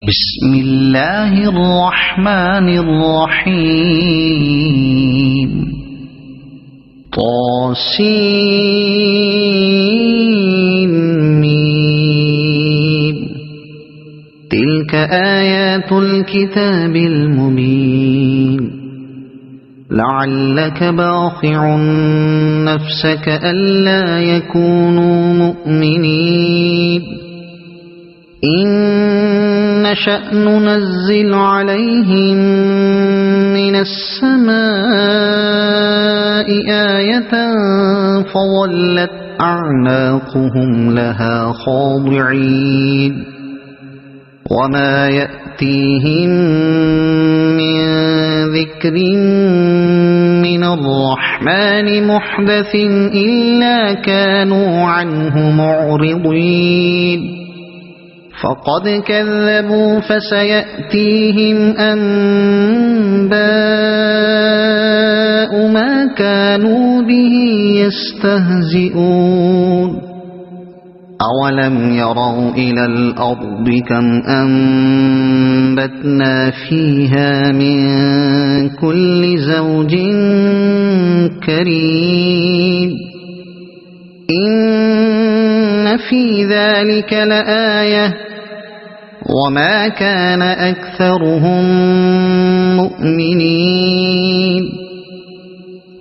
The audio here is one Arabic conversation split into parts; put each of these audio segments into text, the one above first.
بسم الله الرحمن الرحيم طاسين تلك آيات الكتاب المبين لعلك باخع نفسك ألا يكونوا مؤمنين إن نشأ ننزل عليهم من السماء آية فظلت أعناقهم لها خاضعين وما يأتيهم من ذكر من الرحمن محدث إلا كانوا عنه معرضين فقد كذبوا فسيأتيهم أنباء ما كانوا به يستهزئون أولم يروا إلى الأرض كم أنبتنا فيها من كل زوج كريم إن في ذلك لآية وما كان أكثرهم مؤمنين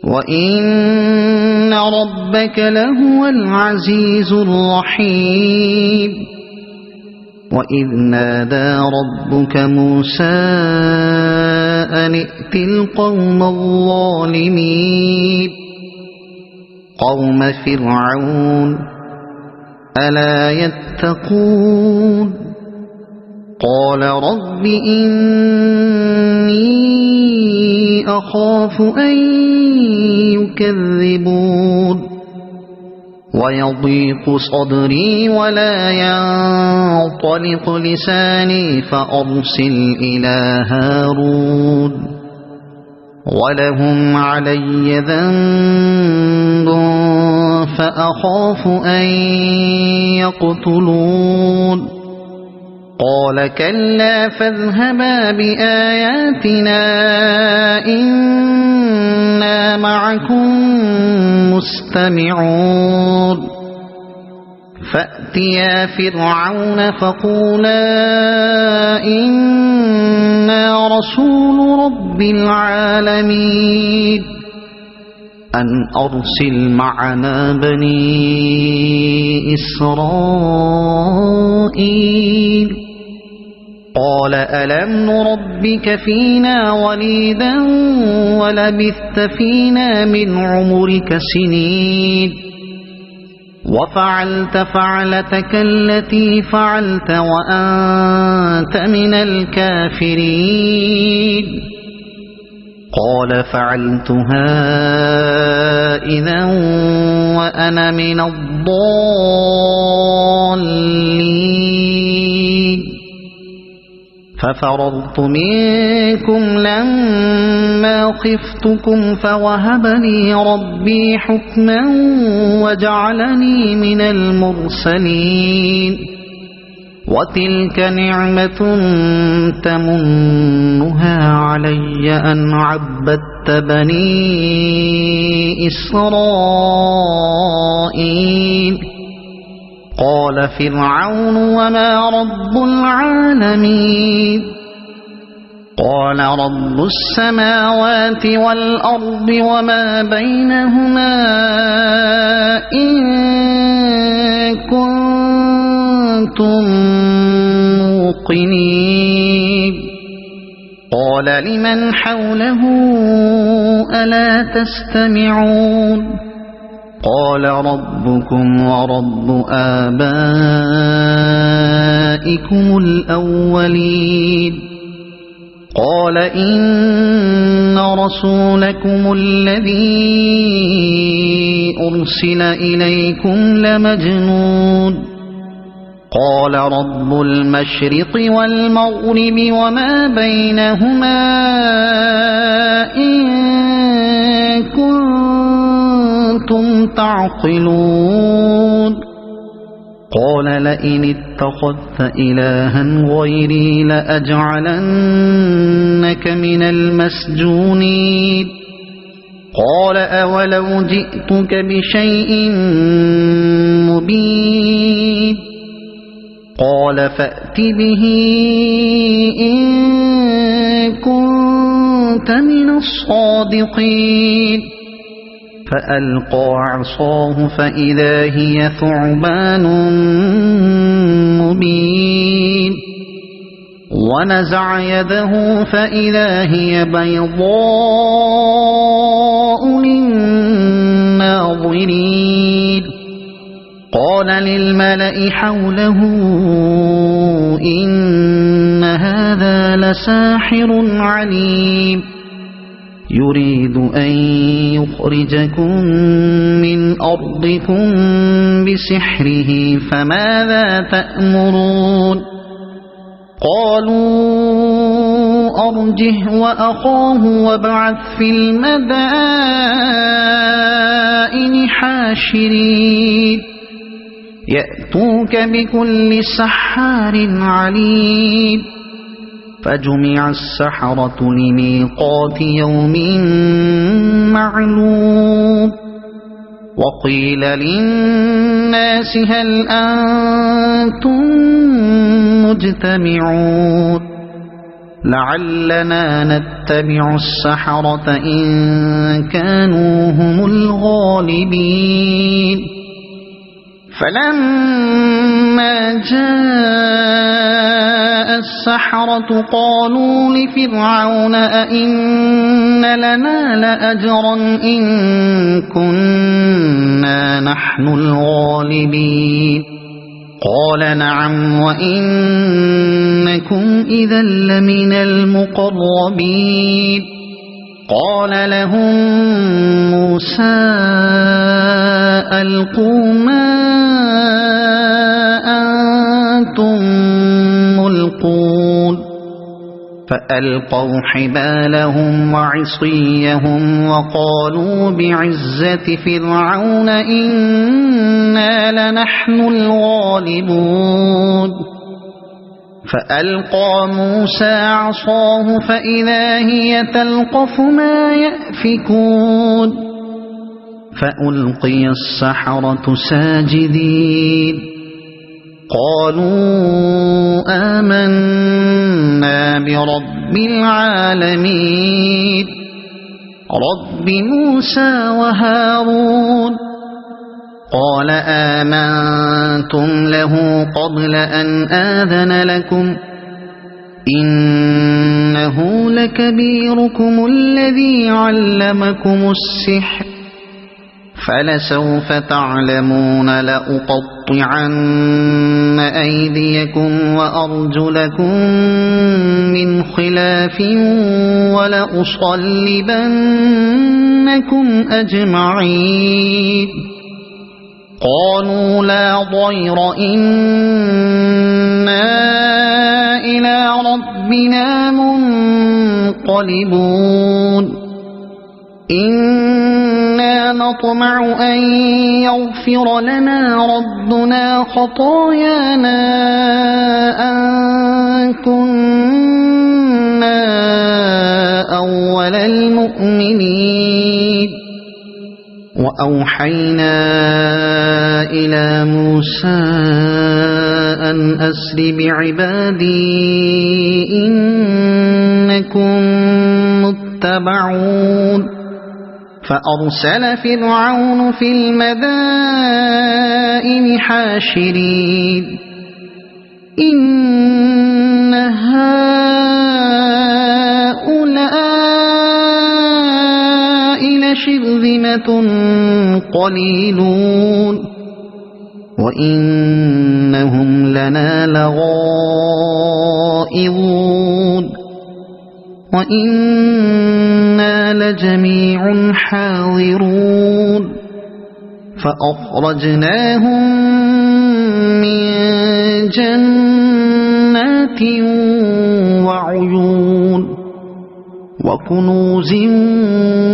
وإن ربك لهو العزيز الرحيم وإذ نادى ربك موسى أن ائت القوم الظالمين قوم فرعون ألا يتقون قال رب إني أخاف أن يكذبون ويضيق صدري ولا ينطلق لساني فأرسل إلى هارون ولهم علي ذنب فأخاف أن يقتلون قال كلا فاذهبا بآياتنا إنا معكم مستمعون فأتيا فرعون فقولا إنا رسول رب العالمين أن أرسل معنا بني إسرائيل قال ألم نربك فينا وليدا ولبثت فينا من عمرك سنين وفعلت فعلتك التي فعلت وأنت من الكافرين قال فعلتها إذا وأنا من الضالين ففررت منكم لما خفتكم فوهب لي ربي حكما وجعلني من المرسلين وتلك نعمة تمنها علي أن عبدت بني إسرائيل قال فرعون وما رب العالمين قال رب السماوات والأرض وما بينهما إن كنتم موقنين قال لمن حوله ألا تستمعون قال ربكم ورب آبائكم الأولين قال إن رسولكم الذي أرسل إليكم لمجنون قال رب المشرق والمغرب وما بينهما إن كنتم تعقلون قال لئن اتخذت إلها غيري لأجعلنك من المسجونين قال أولو جئتك بشيء مبين قال فأت به إن كنت من الصادقين فألقى عصاه فإذا هي ثعبان مبين ونزع يده فإذا هي بيضاء للناظرين قال للملأ حوله إن هذا لساحر عليم يريد أن يخرجكم من أرضكم بسحره فماذا تأمرون قالوا أرجه وأخاه وابعث في المدائن حاشرين يأتوك بكل سحار عليم فجمع السحرة لميقات يوم معلوم وقيل للناس هل أنتم مجتمعون لعلنا نتبع السحرة إن كانوا هم الغالبين فلما جاء السحرة قالوا لفرعون أئن لنا لأجرا إن كنا نحن الغالبين قال نعم وإنكم إذا لمن المقربين قال لهم موسى ألقوا ما أنتم ملقون فألقوا حبالهم وعصيهم وقالوا بعزة فرعون إنا لنحن الغالبون فألقى موسى عصاه فإذا هي تلقف ما يأفكون فألقي السحرة ساجدين قالوا آمنا برب العالمين رب موسى وهارون قال آمنتم له قبل أن آذن لكم إنه لكبيركم الذي علمكم السحر فلسوف تعلمون لأقطعن أيديكم وأرجلكم من خلاف ولأصلبنكم أجمعين قالوا لا ضير إنا إلى ربنا منقلبون إنا نطمع أن يغفر لنا ربنا خطايانا أن كنا أول المؤمنين وأوحينا إلى موسى أن أسر بعبادي إنكم متبعون فأرسل فرعون في المدائن حاشرين إن هؤلاء لشرذمة قليلون وإنهم لنا لغائظون وإنا لجميع حاضرون فأخرجناهم من جنات وعيون وكنوز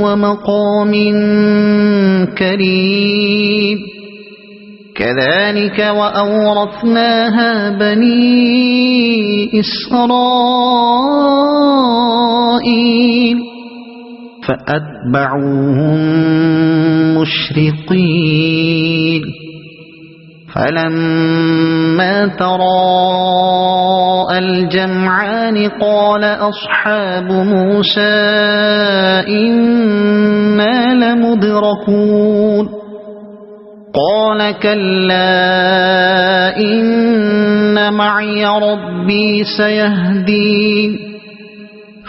ومقام كريم كذلك وأورثناها بني إسرائيل فأتبعوهم مشرقين فلما تراءى الجمعان قال أصحاب موسى إنا لمدركون قال كلا إن معي ربي سيهدين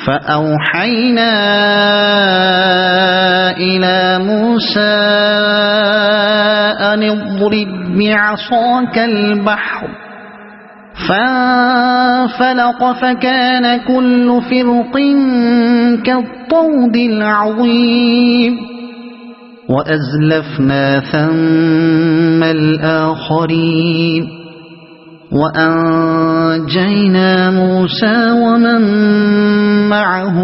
فأوحينا إلى موسى أن اضرب بعصاك البحر فانفلق فكان كل فرق كالطود العظيم وأزلفنا ثم الآخرين وأنجينا موسى ومن معه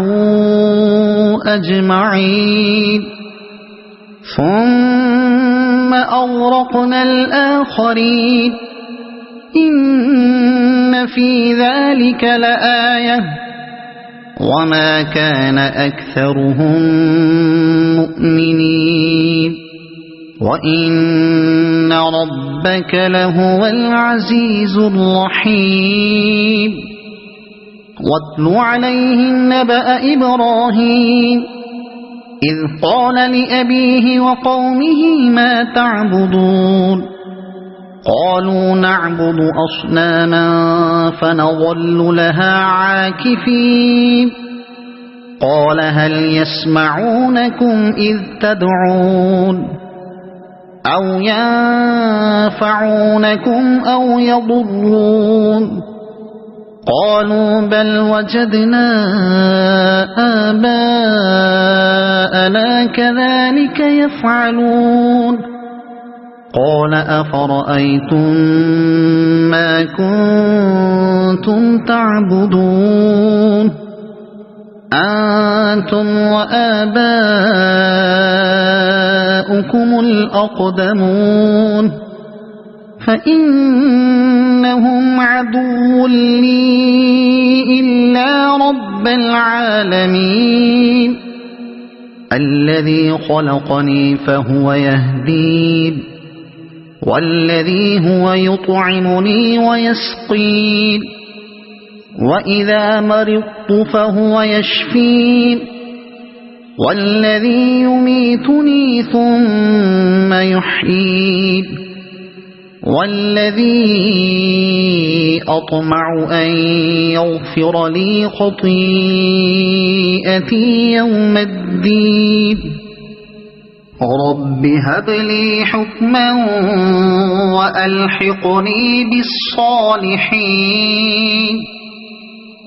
أجمعين ثم أغرقنا الآخرين إن في ذلك لآية وما كان أكثرهم مؤمنين وإن ربك لهو العزيز الرحيم واتل عليهم نبأ إبراهيم إذ قال لأبيه وقومه ما تعبدون قالوا نعبد أصناما فنظل لها عاكفين قال هل يسمعونكم إذ تدعون أو ينفعونكم أو يضرون قالوا بل وجدنا آباءنا كذلك يفعلون قال أفرأيتم ما كنتم تعبدون أنتم وآباؤكم الأقدمون فإنهم عدو لي إلا رب العالمين الذي خلقني فهو يهدين والذي هو يطعمني ويسقين وإذا مرضت فهو يشفين والذي يميتني ثم يحيين والذي أطمع أن يغفر لي خطيئتي يوم الدين رب هب لي حكما وألحقني بالصالحين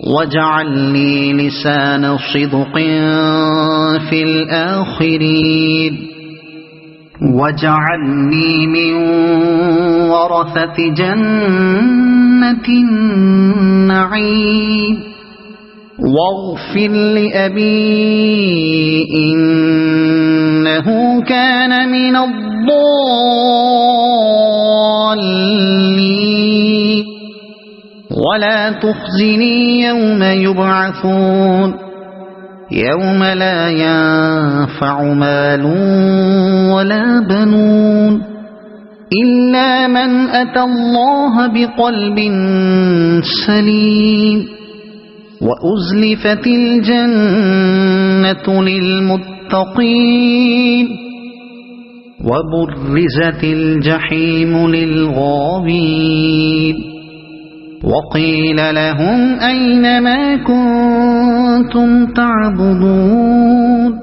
واجعل لي لسان صدق في الآخرين واجعلني من ورثة جنة النعيم واغفر لأبي إنه كان من الضالين ولا تخزني يوم يبعثون يوم لا ينفع مال ولا بنون إلا من أتى الله بقلب سليم وأزلفت الجنة للمتقين وبرزت الجحيم للغاوين وقيل لهم أين ما كنتم تعبدون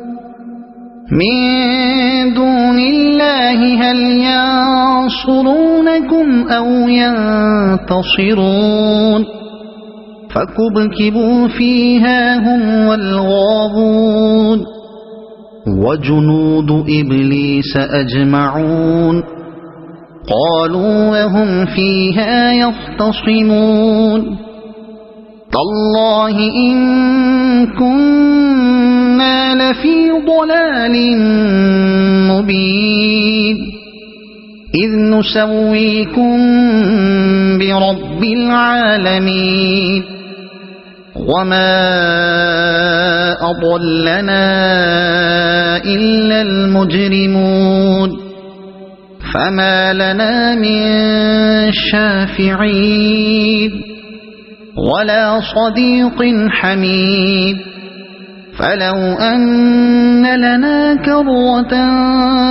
من دون الله هل ينصرونكم أو ينتصرون فكبكبوا فيها هم والغاوون وجنود إبليس أجمعون قالوا وهم فيها يختصمون تالله إن كنا لفي ضلال مبين إذ نسويكم برب العالمين وما أضلنا إلا المجرمون فما لنا من شافعين ولا صديق حميد فلو أن لنا كرة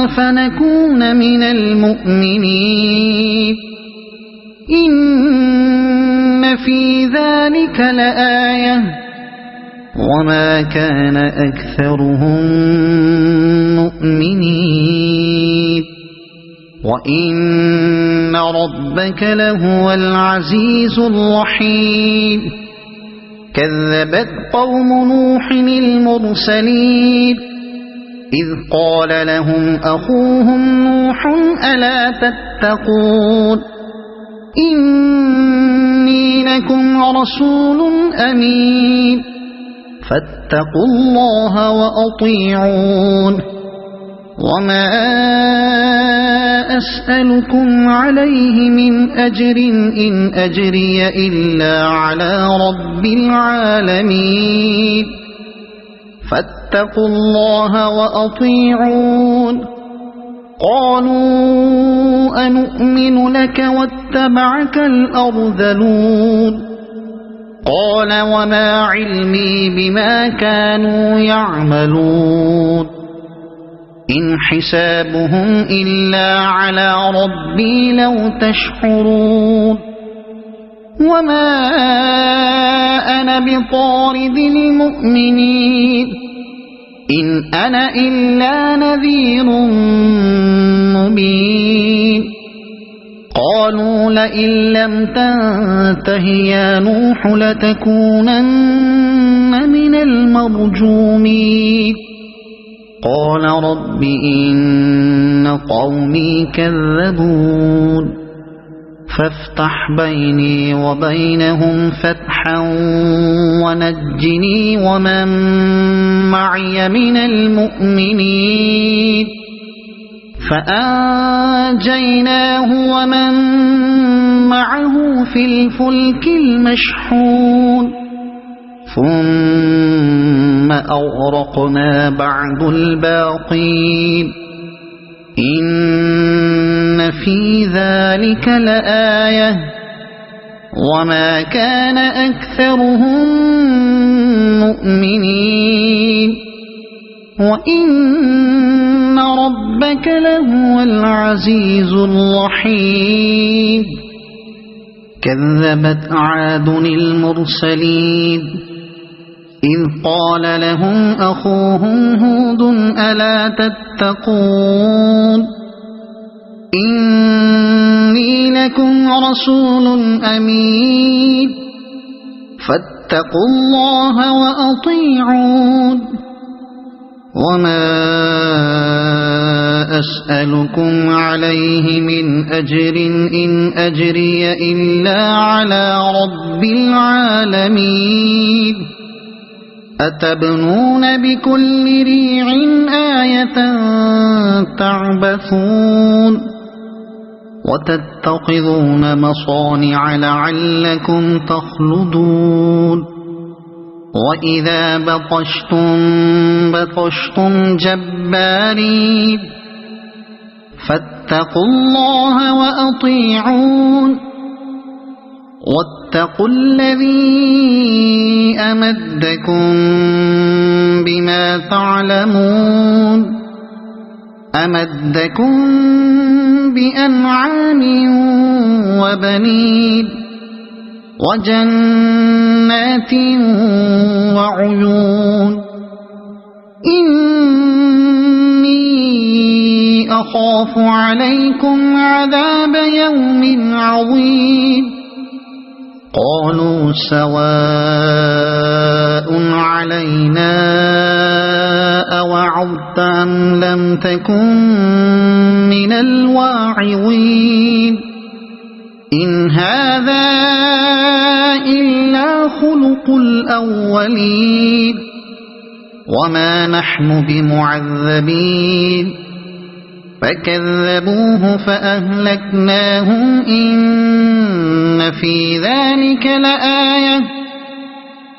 فنكون من المؤمنين إن في ذلك لآية وما كان أكثرهم مؤمنين وإن ربك لهو العزيز الرحيم كذبت قوم نوح المرسلين إذ قال لهم أخوهم نوح ألا تتقون إني لكم رسول أمين فاتقوا الله وأطيعون وما أسألكم عليه من أجر إن أجري إلا على رب العالمين فاتقوا الله وأطيعون قالوا أنؤمن لك واتبعك الأرذلون قال وما علمي بما كانوا يعملون إن حسابهم إلا على ربي لو تشعرون وما أنا بطارد المؤمنين إن أنا إلا نذير مبين قالوا لئن لم تنته يا نوح لتكونن من المرجومين قال رب إن قومي كذبون فافتح بيني وبينهم فتحا ونجني ومن معي من المؤمنين فأنجيناه ومن معه في الفلك المشحون ثم أغرقنا بعد الباقين إن في ذلك لآية وما كان أكثرهم مؤمنين وإن ربك لهو العزيز الرحيم كذبت عاد المرسلين إذ قال لهم أخوهم هود ألا تتقون إني لكم رسول أمين فاتقوا الله وأطيعون وما أسألكم عليه من أجر إن أجري إلا على رب العالمين أتبنون بكل ريع آية تعبثون وتتخذون مصانع لعلكم تخلدون وإذا بطشتم جبارين فاتقوا الله وأطيعون واتقوا الذي أمدكم بما تعلمون أمدكم بأنعام وبنين وجنات وعيون إني أخاف عليكم عذاب يوم عظيم قالوا سواء علينا أوعظت أم لم تكن من الواعظين إن هذا إلا خلق الأولين وما نحن بمعذبين فكذبوه فأهلكناهم إن في ذلك لآية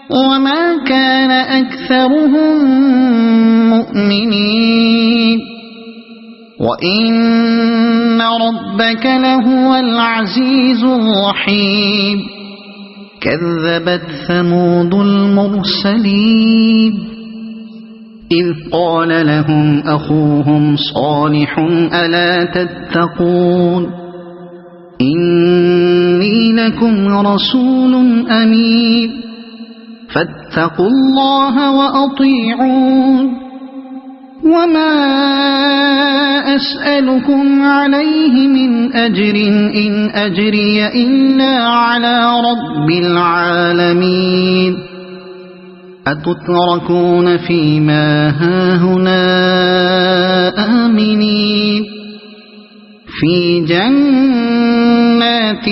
وما كان أكثرهم مؤمنين وإن ربك لهو العزيز الرحيم كذبت ثمود المرسلين إذ قال لهم أخوهم صالح ألا تتقون إني لكم رسول أمين فاتقوا الله وأطيعون وما أسألكم عليه من أجر إن أجري إلا على رب العالمين أتتركون فيما هاهنا آمنين في جنات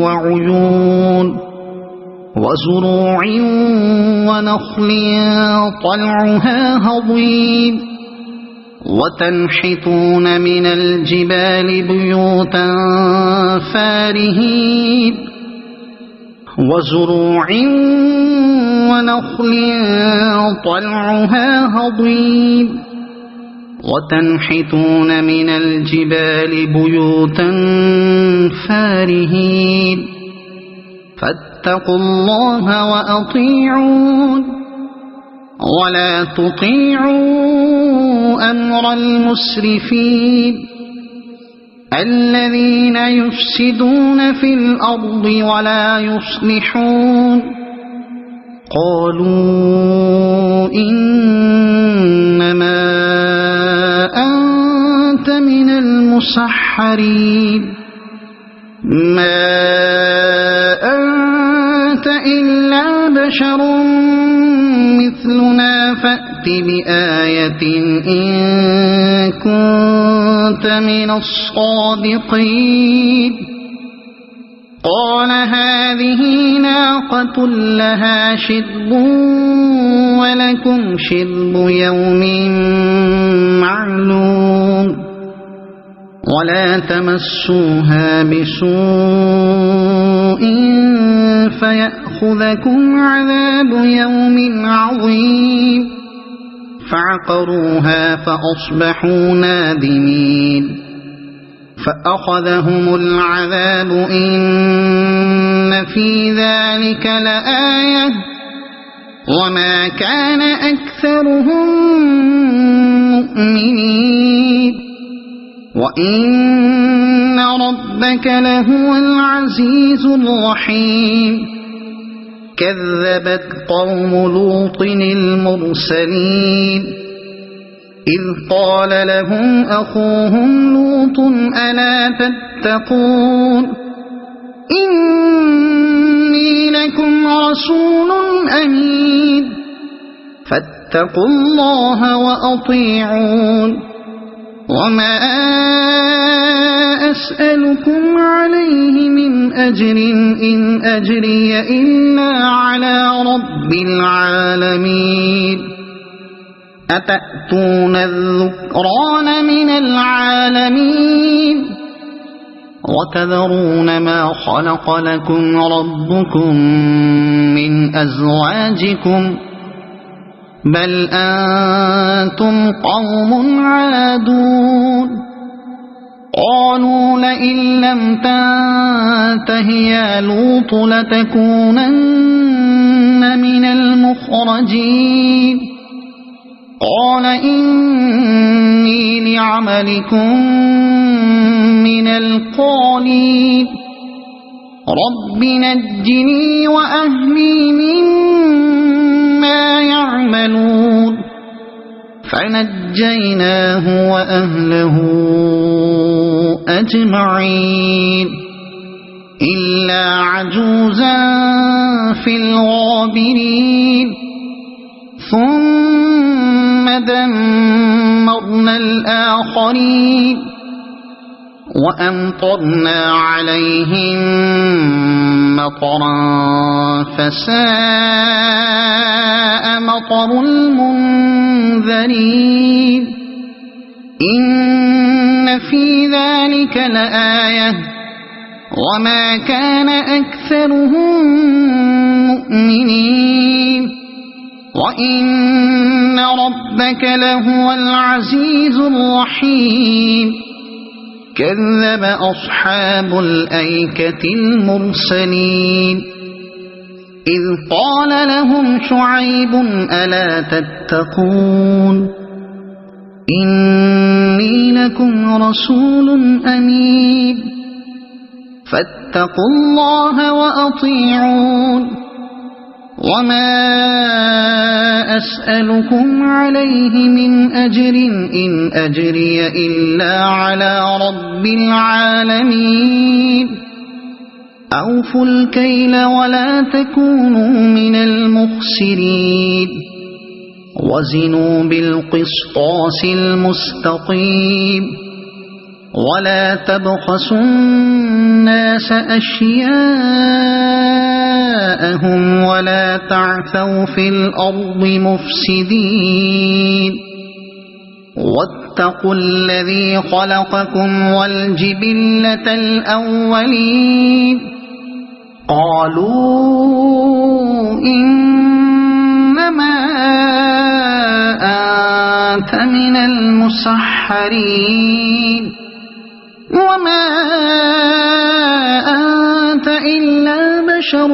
وعيون وزروع ونخل طلعها هضيم وتنحتون من الجبال بيوتا فارهين وزروع ونخل طلعها هضيم وتنحتون من الجبال بيوتا فارهين فاتقوا الله وأطيعون ولا تطيعوا أمر المسرفين الذين يفسدون في الأرض ولا يصلحون قالوا إنما أنت من المسحرين ما أنت إلا بشر مثلنا فأت بآية إن كنت من الصادقين قال هذه ناقة لها شرب ولكم شرب يوم معلوم ولا تمسوها بسوء فيأخذكم عذاب يوم عظيم فعقروها فأصبحوا نادمين فأخذهم العذاب إن في ذلك لآية وما كان أكثرهم مؤمنين وإن ربك لهو العزيز الرحيم كذبت قوم لوط المرسلين إذ قال لهم أخوهم لوط ألا تتقون إني لكم رسول أمين فاتقوا الله وأطيعون وما أسألكم عليه من أجر إن أجري إلا على رب العالمين أتأتون الذكران من العالمين وتذرون ما خلق لكم ربكم من أزواجكم بل أنتم قوم عادون قالوا لئن لم تنته يا لوط لتكونن من المخرجين قال إني لعملكم من القالين رب نجني وأهلي مما يعملون فنجيناه وأهله أجمعين إلا عجوزا في الغابرين ثم دمرنا الآخرين وأمطرنا عليهم مطرا فساء مطر المنذرين إن في ذلك لآية وما كان أكثرهم مؤمنين وإن ربك لهو العزيز الرحيم كذب أصحاب الأيكة المرسلين إذ قال لهم شعيب ألا تتقون إني لكم رسول أمين فاتقوا الله وأطيعون وما أسألكم عليه من أجر إن أجري إلا على رب العالمين أوفوا الكيل ولا تكونوا من المخسرين وزنوا بالقسطاس المستقيم ولا تبخسوا الناس أشياءهم ولا تعثوا في الأرض مفسدين واتقوا الذي خلقكم والجبلة الأولين قالوا إنما أنت من المسحرين وما أنت إلا بشر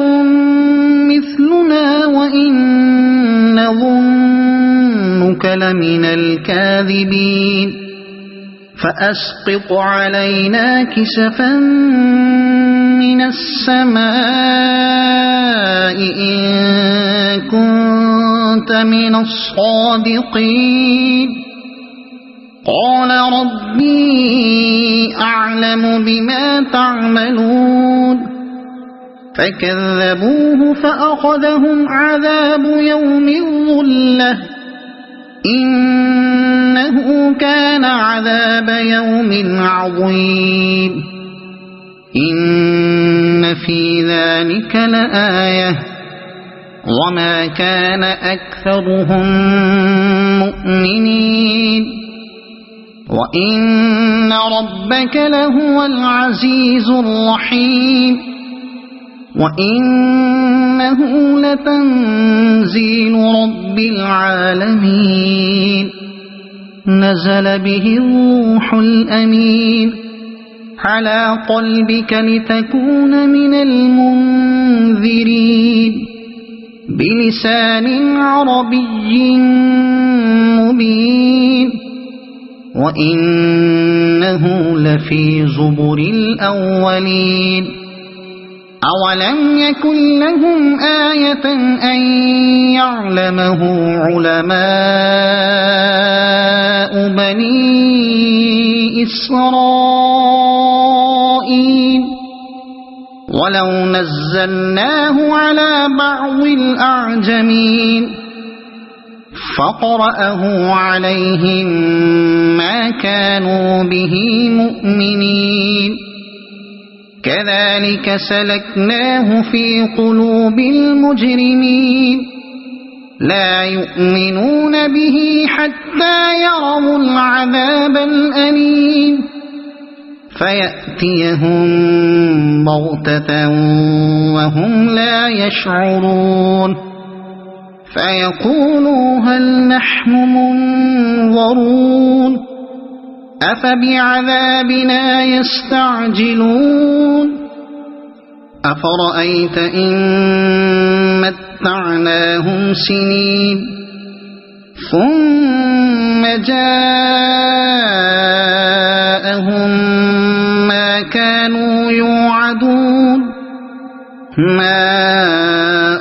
مثلنا وإن نظنك لمن الكاذبين فأسقط علينا كسفا من السماء إن كنت من الصادقين قال ربي أعلم بما تعملون فكذبوه فأخذهم عذاب يوم الظلة إنه كان عذاب يوم عظيم إن في ذلك لآية وما كان أكثرهم مؤمنين وإن ربك لهو العزيز الرحيم وإنه لتنزيل رب العالمين نزل به الروح الأمين على قلبك لتكون من المنذرين بلسان عربي مبين وإنه لفي زبر الأولين أولم يكن لهم آية أن يعلمه علماء بني إسرائيل ولو نزلناه على بعض الأعجمين فقرأه عليهم ما كانوا به مؤمنين كذلك سلكناه في قلوب المجرمين لا يؤمنون به حتى يروا العذاب الأليم فيأتيهم بغتة وهم لا يشعرون فيقولوا هل نحن منظرون أفبعذابنا يستعجلون أفرأيت إن متعناهم سنين ثم جاءهم ما كانوا يوعدون ما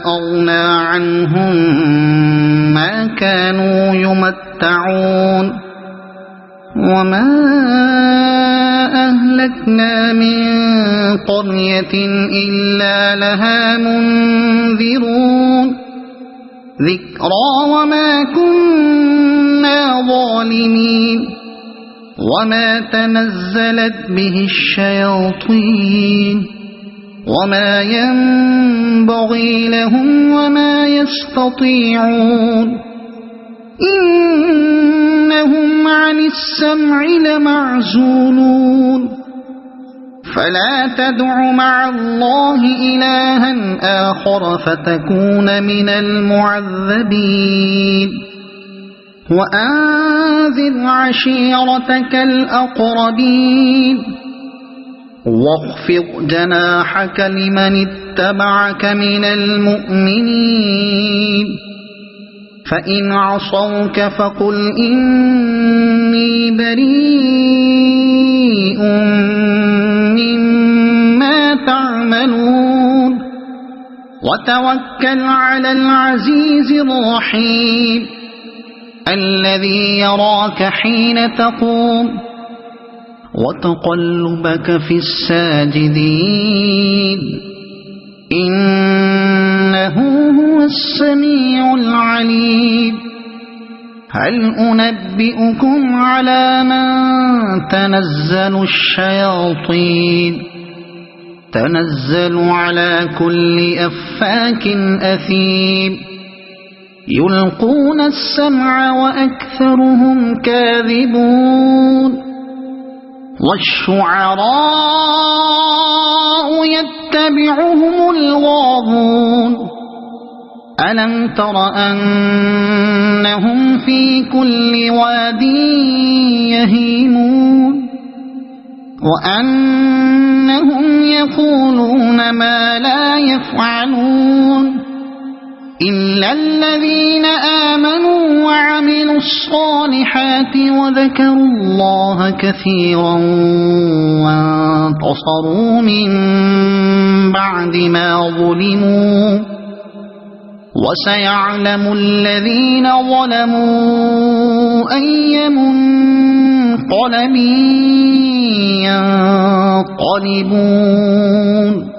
أغنى عنهم ما كانوا يمتعون وما أهلكنا من قرية إلا لها منذرون ذكرى وما كنا ظالمين وما تنزلت به الشياطين وما ينبغي لهم وما يستطيعون إنهم عن عن السمع لمعزولون فلا تدع مع الله إلها آخر فتكون من المعذبين وأنذر عشيرتك الأقربين واخفض جناحك لمن اتبعك من المؤمنين فإن عصوك فقل إني بريء مما تعملون وتوكل على العزيز الرحيم الذي يراك حين تقوم وتقلبك في الساجدين إنه هو السميع العليم هل أنبئكم على من تنزل الشياطين تنزل على كل أفاك أثيم يلقون السمع وأكثرهم كاذبون والشعراء يتبعهم الغاوون ألم تر أنهم في كل واد يهيمون وأنهم يقولون ما لا يفعلون إلا الذين آمنوا وعملوا الصالحات وذكروا الله كثيرا وانتصروا من بعد ما ظلموا وسيعلم الذين ظلموا أي منقلب ينقلبون